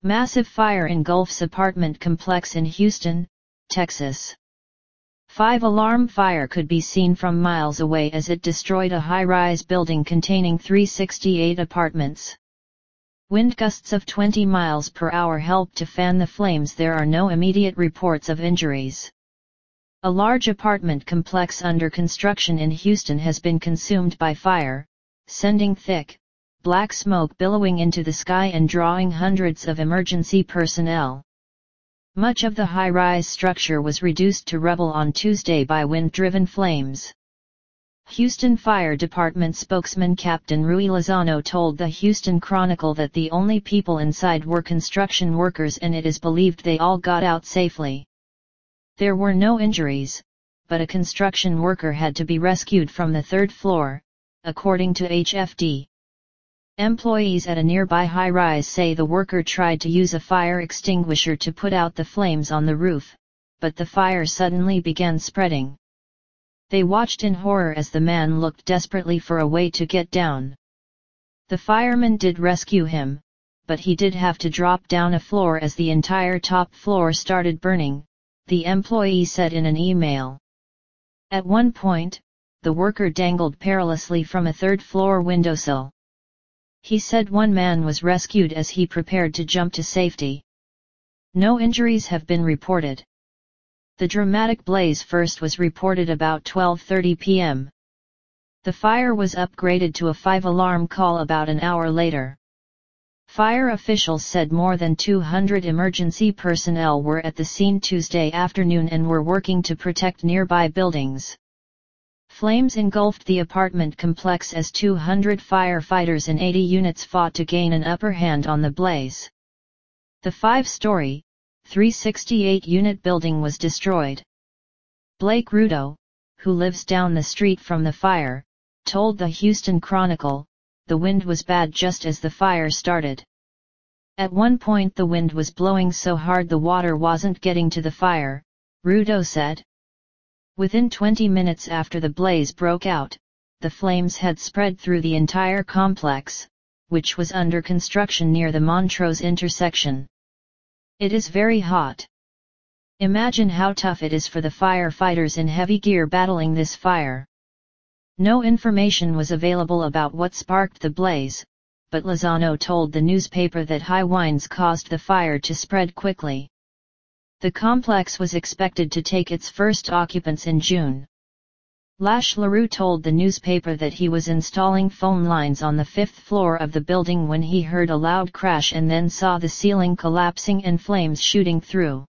Massive fire engulfs apartment complex in Houston, Texas. 5-alarm fire could be seen from miles away as it destroyed a high-rise building containing 368 apartments. Wind gusts of 20 miles per hour helped to fan the flames. There are no immediate reports of injuries. A large apartment complex under construction in Houston has been consumed by fire, sending thick, black smoke billowing into the sky and drawing hundreds of emergency personnel. Much of the high-rise structure was reduced to rubble on Tuesday by wind-driven flames. Houston Fire Department spokesman Captain Rui Lozano told the Houston Chronicle that the only people inside were construction workers and it is believed they all got out safely. There were no injuries, but a construction worker had to be rescued from the third floor, according to HFD. Employees at a nearby high-rise say the worker tried to use a fire extinguisher to put out the flames on the roof, but the fire suddenly began spreading. They watched in horror as the man looked desperately for a way to get down. The firemen did rescue him, but he did have to drop down a floor as the entire top floor started burning, the employee said in an email. At one point, the worker dangled perilously from a third-floor windowsill. He said one man was rescued as he prepared to jump to safety. No injuries have been reported. The dramatic blaze first was reported about 12:30 p.m. The fire was upgraded to a 5-alarm call about an hour later. Fire officials said more than 200 emergency personnel were at the scene Tuesday afternoon and were working to protect nearby buildings. Flames engulfed the apartment complex as 200 firefighters in 80 units fought to gain an upper hand on the blaze. The 5-story, 368-unit building was destroyed. Blake Rudo, who lives down the street from the fire, told the Houston Chronicle, the wind was bad just as the fire started. At one point the wind was blowing so hard the water wasn't getting to the fire, Rudo said. Within 20 minutes after the blaze broke out, the flames had spread through the entire complex, which was under construction near the Montrose intersection. It is very hot. Imagine how tough it is for the firefighters in heavy gear battling this fire. No information was available about what sparked the blaze, but Lozano told the newspaper that high winds caused the fire to spread quickly. The complex was expected to take its first occupants in June. Lash LaRue told the newspaper that he was installing phone lines on the 5th floor of the building when he heard a loud crash and then saw the ceiling collapsing and flames shooting through.